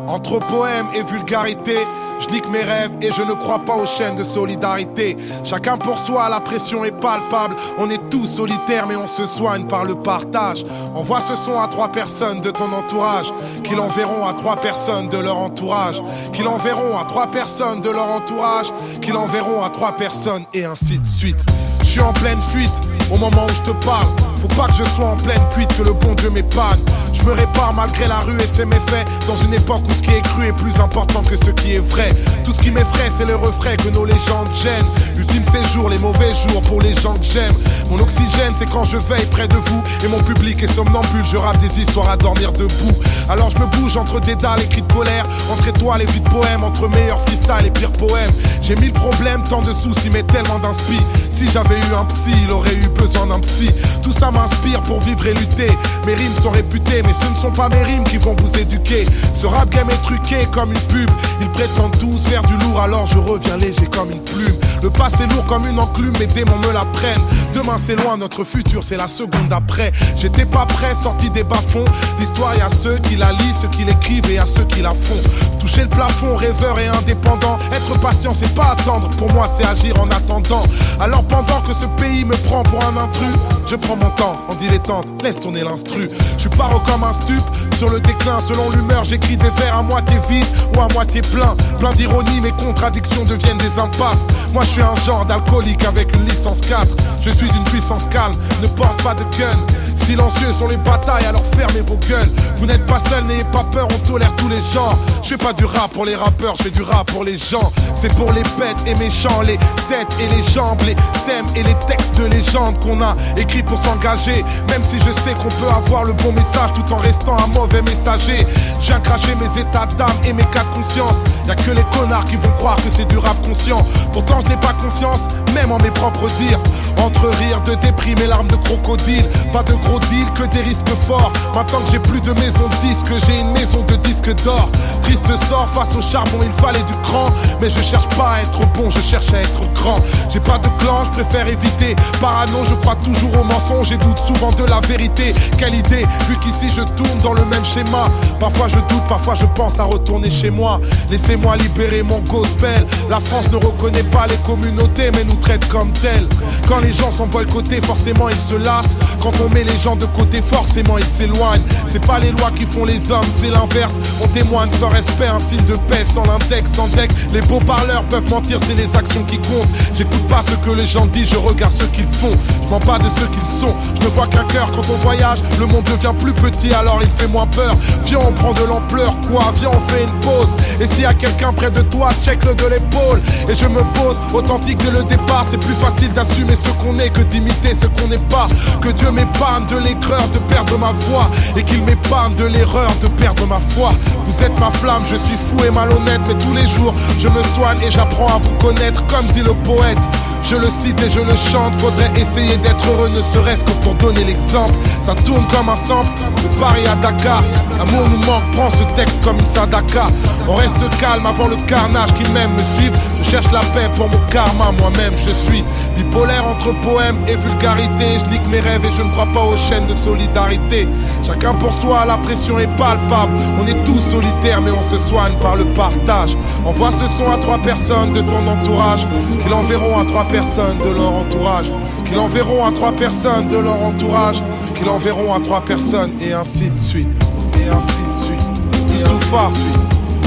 Entre poème et vulgarité, je nique mes rêves et je ne crois pas aux chaînes de solidarité. Chacun pour soi, la pression est palpable. On est tous solitaires mais on se soigne par le partage. Envoie ce son à 3 personnes de ton entourage, qui l'enverront à 3 personnes de leur entourage, qui l'enverront à 3 personnes de leur entourage, qui l'enverront à 3 personnes et ainsi de suite. Je suis en pleine fuite au moment où je te parle. Faut pas que je sois en pleine cuite, que le bon Dieu m'épargne. Je me répare malgré la rue et ses méfaits. Dans une époque où ce qui est cru est plus important que ce qui est vrai. Tout ce qui m'effraie c'est le refrain que nos légendes gênent. L'ultime séjour, les mauvais jours pour les gens que j'aime. Mon oxygène c'est quand je veille près de vous. Et mon public est somnambule, je rappe des histoires à dormir debout. Alors je me bouge entre des dalles et cris de colère, entre étoiles et vies de poèmes, entre meilleurs freestyle et pires poèmes. J'ai 1000 problèmes, tant de soucis mais tellement d'inspi. Si j'avais eu un psy, il aurait eu besoin d'un psy. Tout ça m'inspire pour vivre et lutter. Mes rimes sont réputées, mais ce ne sont pas mes rimes qui vont vous éduquer. Ce rap game est truqué comme une pub. Ils prétendent tous faire du lourd, alors je reviens léger comme une plume. Le passé lourd comme une enclume, mes démons me la prennent. Demain c'est loin, notre futur c'est la seconde d'après. J'étais pas prêt, sorti des bas-fonds. L'histoire y a ceux qui la lisent, ceux qui l'écrivent et à ceux qui la font. Toucher le plafond, rêveur et indépendant. Être patient c'est pas attendre, pour moi c'est agir en attendant. Alors pendant que ce pays me prend pour un intrus, je prends mon temps en dilettante, laisse tourner l'instru. Je suis paro comme un stup, sur le déclin selon l'humeur. J'écris des vers à moitié vides ou à moitié plein. Plein d'ironie, mes contradictions deviennent des impasses. Moi je suis un genre d'alcoolique avec une licence 4. Je suis une puissance calme, ne porte pas de gun. Silencieux sont les batailles, alors fermez vos gueules. Vous n'êtes pas seul, n'ayez pas peur, on tolère tous les genres. Je fais pas du rap pour les rappeurs, je fais du rap pour les gens. C'est pour les bêtes et méchants, les têtes et les jambes, les thèmes et les textes de légende qu'on a écrits pour s'engager. Même si je sais qu'on peut avoir le bon message tout en restant un mauvais messager. Je viens cracher mes états d'âme et mes cas de conscience. Y'a que les connards qui vont croire que c'est du rap conscient. Pourtant je n'ai pas confiance, même en mes propres dires. Entre rire de déprime et larmes de crocodile. Pas de gros deal, que des risques forts. Maintenant que j'ai plus de maison de disques, j'ai une maison de disques d'or. Triste sort, face au charbon il fallait du cran. Mais je cherche pas à être bon, je cherche à être grand. J'ai pas de clan, je préfère éviter. Parano, je crois toujours aux mensonges et doute souvent de la vérité. Quelle idée, vu qu'ici je tourne dans le même schéma. Parfois je doute, parfois je pense à retourner chez moi. Laissez-moi libérer mon gospel. La France ne reconnaît pas les communautés mais nous traite comme telles. Quand les gens sont boycottés, forcément ils se lassent. Quand on met les gens de côté, forcément ils s'éloignent. C'est pas les lois qui font les hommes, c'est l'inverse. On témoigne sans respect, un signe de paix. Sans l'index, sans deck, les beaux parleurs peuvent mentir, c'est les actions qui comptent. J'écoute pas ce que les gens disent, je regarde ce qu'ils font. Je mens pas de ce qu'ils sont, je ne vois qu'un cœur. Quand on voyage, le monde devient plus petit, alors il fait moins peur. Viens on prend de l'ampleur, quoi, viens on fait une pause. Et s'il y a quelqu'un près de toi, check-le de l'épaule. Et je me pose, authentique dès le départ. C'est plus facile d'assumer ce qu'on est que d'imiter ce qu'on n'est pas. Que Dieu m'épargne de l'aigreur de perdre ma voix, et qu'il m'épargne de l'erreur de perdre ma foi. Vous êtes ma flamme, je suis fou et malhonnête, mais tous les jours je me soigne et j'apprends à vous connaître. Comme dit le poète, je le cite et je le chante. Faudrait essayer d'être heureux, ne serait-ce que pour donner l'exemple. Ça tourne comme un sample, de Paris à Dakar. L'amour nous manque, prends ce texte comme une sadaka. On reste calme avant le carnage qui m'aime me suivre. Je cherche la paix pour mon karma, moi-même je suis bipolaire entre poème et vulgarité. Je nique mes rêves et je ne crois pas aux chaînes de solidarité. Chacun pour soi, la pression est palpable. On est tous solitaires mais on se soigne par le partage. Envoie ce son à 3 personnes de ton entourage, qui l'enverront à 3 personnes de leur entourage, qui l'enverront à 3 personnes de leur entourage, qui l'enverront à 3 personnes, et ainsi de suite. Et ainsi de suite. Youssoufa,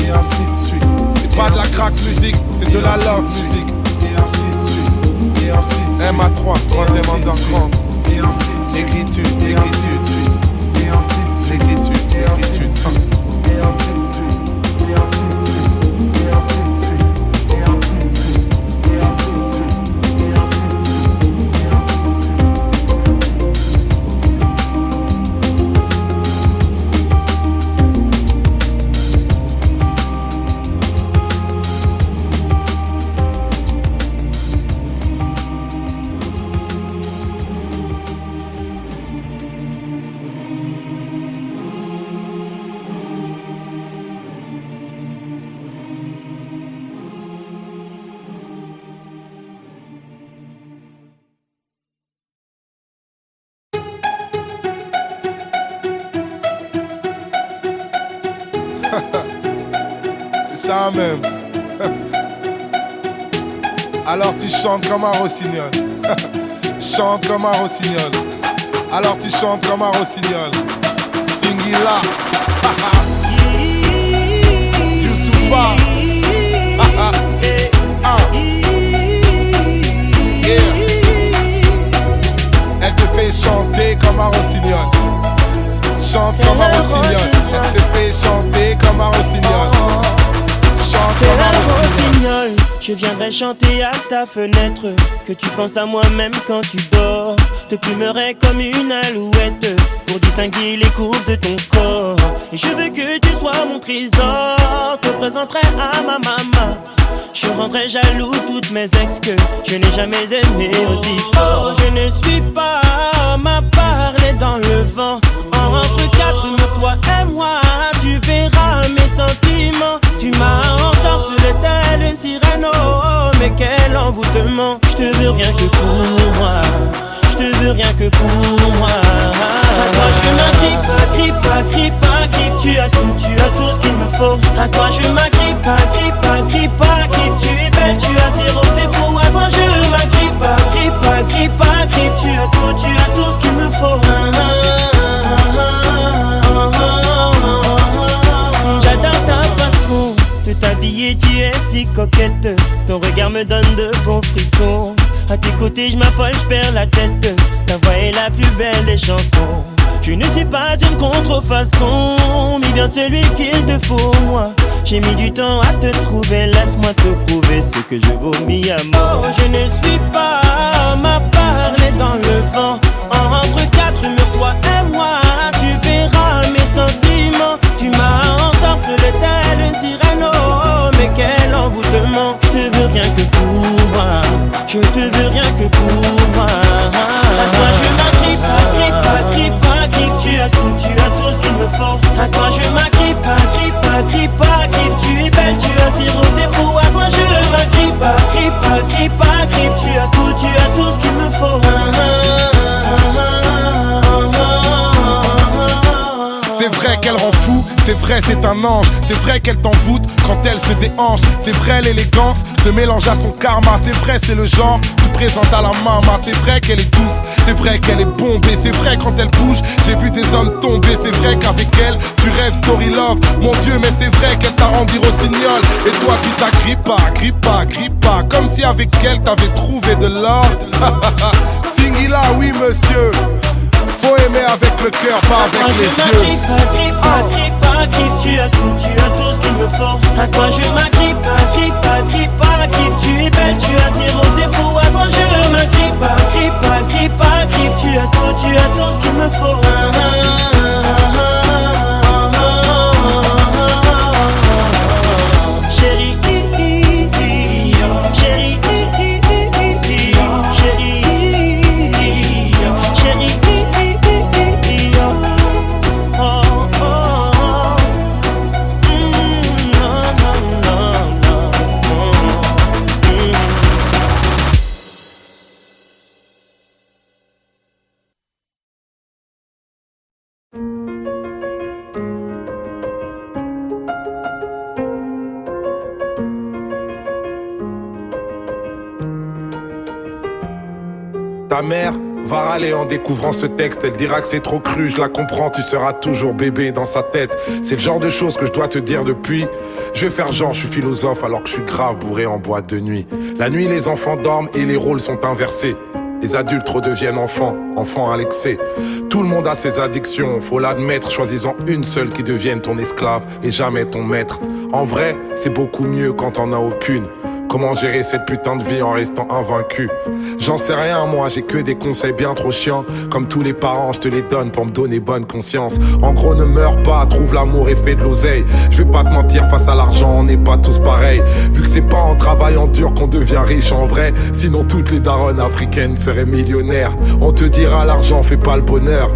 et ainsi de suite. C'est pas de la crack musique, c'est de la love musique. Et ainsi de suite. Et ainsi de suite. MA3, 3e underground. Écriture, écriture, l'écriture, l'écriture. C'est ça même. Alors tu chantes comme un rossignol. Chante comme un rossignol. Alors tu chantes comme un rossignol. Singila. Youssoufa. Yeah. Elle te fait chanter comme un rossignol. Chante comme un rossignol. Elle te fait chanter comme un rossignol. Chante comme un rossignol. Je viendrai chanter à ta fenêtre, que tu penses à moi même quand tu dors. Te plumerai comme une alouette, pour distinguer les courbes de ton corps. Et je veux que tu sois mon trésor. Te présenterai à ma maman. Je rendrai jaloux toutes mes ex que je n'ai jamais aimé aussi fort. Je ne suis pas homme à parler dans le vent. Entre quatre, toi et moi, tu verras mes sentiments. Tu m'as ensorcelé telle une sirène, oh, mais quel envoûtement. Je te veux rien que pour moi. Je te veux rien que pour moi. À toi je m'agrippe, agrippe. Tu as tout ce qu'il me faut. À toi je m'agrippe, agrippe. Tu es belle, tu as zéro défaut. À toi je m'agrippe, agrippe. Tu as tout ce qu'il me faut. J'adore ta façon de t'habiller, tu es si coquette. Ton regard me donne de bons frissons. À tes côtés je m'affole, je perds la tête. Ta voix est la plus belle des chansons. Je ne suis pas une contrefaçon, mais bien celui qu'il te faut, moi. J'ai mis du temps à te trouver, laisse-moi te prouver ce que je vomis à mort. Je ne suis pas homme à parler dans le vent. Entre quatre, toi et moi, tu verras mes sentiments. Tu m'as ensorcelé telle une sirène, oh, mais quel envoûtement. Je te veux rien que pour moi. Je te veux rien que pour moi. À toi je m'agrippe, agrippe. Tu as tout ce qu'il me faut. À toi je m'agrippe, agrippe. Tu es belle, tu as zéro défaut. À toi je m'agrippe, agrippe. Tu as tout ce qu'il me faut. C'est vrai qu'elle rend fou, c'est vrai c'est un ange. C'est vrai qu'elle t'envoûte quand elle se déhanche. C'est vrai l'élégance se mélange à son karma. C'est vrai c'est le genre tu présentes à la maman. C'est vrai qu'elle est douce, c'est vrai qu'elle est bombée. C'est vrai quand elle bouge, j'ai vu des hommes tomber. C'est vrai qu'avec elle, tu rêves story love. Mon Dieu mais c'est vrai qu'elle t'a rendu rossignol. Et toi qui t'agrippe pas. Comme si avec elle t'avais trouvé de l'or. Singila oui monsieur. Faut aimer avec le cœur, pas avec les yeux. Agrippe. Tu as tout ce qu'il me faut. À toi je m'agrippe, agrippe. Tu es belle, tu as zéro défaut. À toi je m'agrippe, agrippe. Tu as tout ce qu'il me faut. Chérie, Ta mère va râler en découvrant ce texte. Elle dira que c'est trop cru, je la comprends, tu seras toujours bébé dans sa tête. C'est le genre de choses que je dois te dire depuis. Je vais faire genre, je suis philosophe alors que je suis grave bourré en boîte de nuit. La nuit les enfants dorment et les rôles sont inversés. Les adultes redeviennent enfants à l'excès. Tout le monde a ses addictions, faut l'admettre. Choisissant une seule qui devienne ton esclave et jamais ton maître. En vrai, c'est beaucoup mieux quand t'en as aucune. Comment gérer cette putain de vie en restant invaincu? J'en sais rien moi, j'ai que des conseils bien trop chiants. Comme tous les parents, je te les donne pour me donner bonne conscience. En gros ne meurs pas, trouve l'amour et fais de l'oseille. Je vais pas te mentir, face à l'argent on n'est pas tous pareils. Vu que c'est pas en travaillant dur qu'on devient riche en vrai. Sinon toutes les daronnes africaines seraient millionnaires. On te dira l'argent fait pas le bonheur.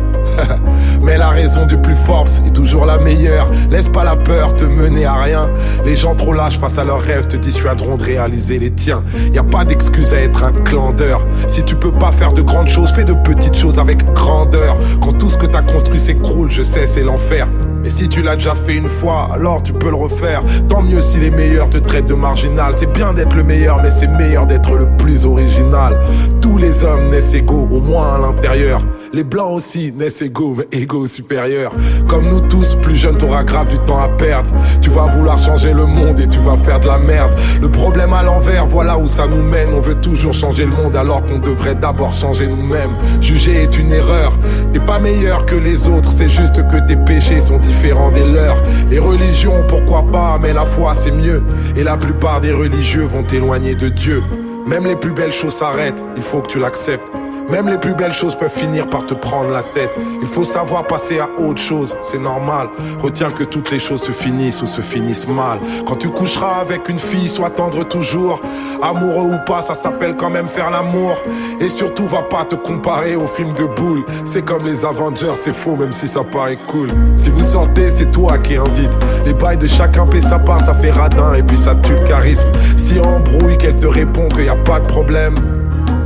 Mais la raison du plus Forbes est toujours la meilleure. Laisse pas la peur te mener à rien. Les gens trop lâches face à leurs rêves te dissuaderont de réaliser les tiens. Y a pas d'excuse à être un clandeur. Si tu peux pas faire de grandes choses, fais de petites choses avec grandeur. Quand tout ce que t'as construit s'écroule, je sais c'est l'enfer. Mais si tu l'as déjà fait une fois, alors tu peux le refaire. Tant mieux si les meilleurs te traitent de marginal. C'est bien d'être le meilleur, mais c'est meilleur d'être le plus original. Tous les hommes naissent égaux, au moins à l'intérieur. Les blancs aussi naissent égaux, mais égaux supérieurs. Comme nous tous, plus jeune t'auras grave du temps à perdre. Tu vas vouloir changer le monde et tu vas faire de la merde. Le problème à l'envers, voilà où ça nous mène. On veut toujours changer le monde alors qu'on devrait d'abord changer nous-mêmes. Juger est une erreur, t'es pas meilleur que les autres. C'est juste que tes péchés sont différents des leurs. Les religions, pourquoi pas, mais la foi c'est mieux. Et la plupart des religieux vont t'éloigner de Dieu. Même les plus belles choses s'arrêtent, il faut que tu l'acceptes. Même les plus belles choses peuvent finir par te prendre la tête. Il faut savoir passer à autre chose, c'est normal. Retiens que toutes les choses se finissent ou se finissent mal. Quand tu coucheras avec une fille, sois tendre toujours. Amoureux ou pas, ça s'appelle quand même faire l'amour. Et surtout, va pas te comparer aux films de boules. C'est comme les Avengers, c'est faux même si ça paraît cool. Si vous sortez, c'est toi qui invite. Les bails de chacun paie sa part, ça fait radin et puis ça tue le charisme. Si on embrouille, qu'elle te répond qu'il y a pas de problème,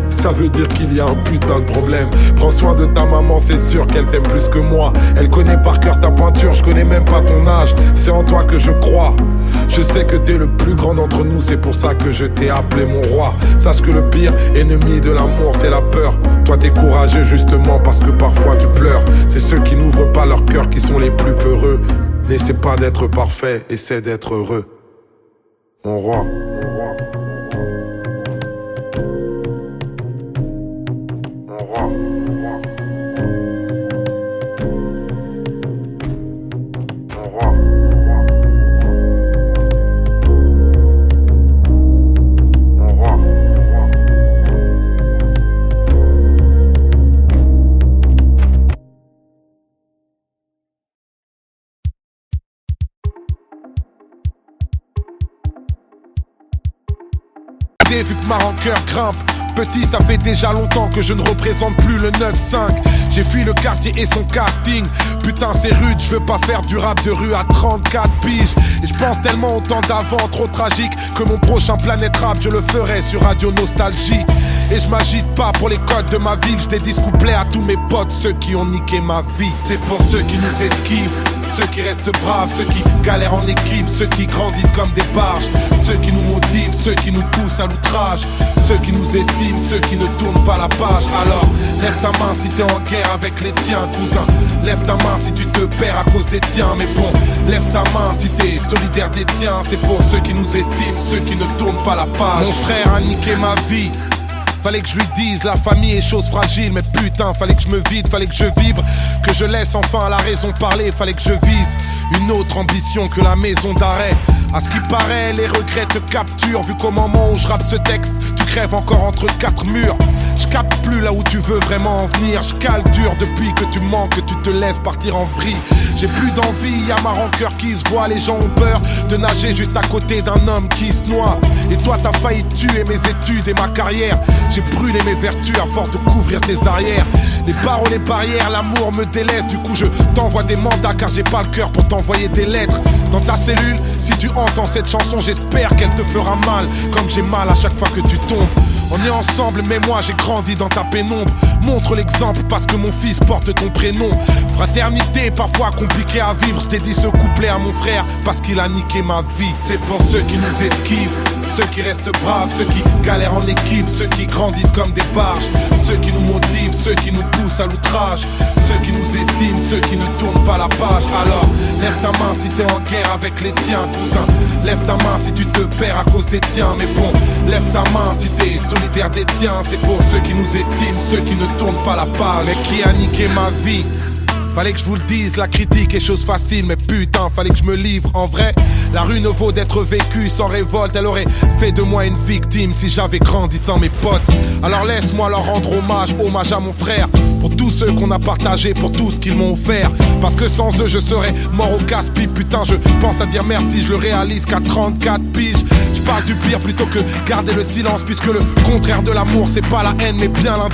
ça veut dire qu'il y a un putain de problème. Prends soin de ta maman, c'est sûr qu'elle t'aime plus que moi. Elle connaît par cœur ta pointure, je connais même pas ton âge. C'est en toi que je crois. Je sais que t'es le plus grand d'entre nous, c'est pour ça que je t'ai appelé mon roi. Sache que le pire ennemi de l'amour, c'est la peur. Toi t'es courageux justement parce que parfois tu pleures. C'est ceux qui n'ouvrent pas leur cœur qui sont les plus peureux. N'essaie pas d'être parfait, essaie d'être heureux. Mon roi. Vu que ma rancœur grimpe, petit ça fait déjà longtemps que je ne représente plus le 9-5. J'ai fui le quartier et son casting. Putain c'est rude, je veux pas faire du rap de rue à 34 piges. Et je pense tellement au temps d'avant, trop tragique, que mon prochain Planète Rap je le ferai sur Radio Nostalgie. Et je m'agite pas pour les codes de ma ville, je dédie ce couplet à tous mes potes, ceux qui ont niqué ma vie. C'est pour ceux qui nous esquivent, ceux qui restent braves, ceux qui galèrent en équipe, ceux qui grandissent comme des barges, ceux qui nous motivent, ceux qui nous poussent à l'outrage, ceux qui nous estiment, ceux qui ne tournent pas la page. Alors lève ta main si t'es en guerre avec les tiens, cousin. Lève ta main si tu te perds à cause des tiens. Mais bon, lève ta main si t'es solidaire des tiens. C'est pour ceux qui nous estiment, ceux qui ne tournent pas la page. Mon frère a niqué ma vie, fallait que je lui dise, la famille est chose fragile. Mais putain, fallait que je me vide, fallait que je vibre, que je laisse enfin la raison parler. Fallait que je vise une autre ambition que la maison d'arrêt. À ce qui paraît, les regrets te capturent. Vu qu'au moment où je rappe ce texte, tu crèves encore entre 4 murs. Je capte plus là où tu veux vraiment en venir. Je cale dur depuis que tu manques, que tu te laisses partir en vrille. J'ai plus d'envie, y'a ma rancœur qui se voit. Les gens ont peur de nager juste à côté d'un homme qui se noie. Et toi t'as failli tuer mes études et ma carrière. J'ai brûlé mes vertus à force de couvrir tes arrières. Les paroles et barrières, l'amour me délaisse. Du coup je t'envoie des mandats car j'ai pas le cœur pour t'envoyer des lettres. Dans ta cellule, si tu entends cette chanson, j'espère qu'elle te fera mal, comme j'ai mal à chaque fois que tu tombes. On est ensemble mais moi j'ai grandi dans ta pénombre. Montre l'exemple parce que mon fils porte ton prénom. Fraternité parfois compliquée à vivre. Je dédie ce couplet à mon frère parce qu'il a niqué ma vie. C'est pour ceux qui nous esquivent, ceux qui restent braves, ceux qui galèrent en équipe, ceux qui grandissent comme des barges, ceux qui nous motivent, ceux qui nous poussent à l'outrage, ceux qui nous estiment, ceux qui ne tournent pas la page. Alors lève ta main si t'es en guerre avec les tiens, cousin. Lève ta main si tu te perds à cause des tiens. Mais bon, lève ta main si t'es solidaire des tiens. C'est pour ceux qui nous estiment, ceux qui ne tournent pas la page. Mais qui a niqué ma vie? Fallait que je vous le dise, la critique est chose facile. Mais putain, fallait que je me livre. En vrai, la rue ne vaut d'être vécue sans révolte. Elle aurait fait de moi une victime si j'avais grandi sans mes potes. Alors laisse-moi leur rendre hommage, hommage à mon frère. Pour tous ceux qu'on a partagé, pour tout ce qu'ils m'ont offert. Parce que sans eux je serais mort au casse-pipe. Putain je pense à dire merci, je le réalise qu'à 34 piges. Je parle du pire plutôt que garder le silence. Puisque le contraire de l'amour c'est pas la haine mais bien l'indifférence.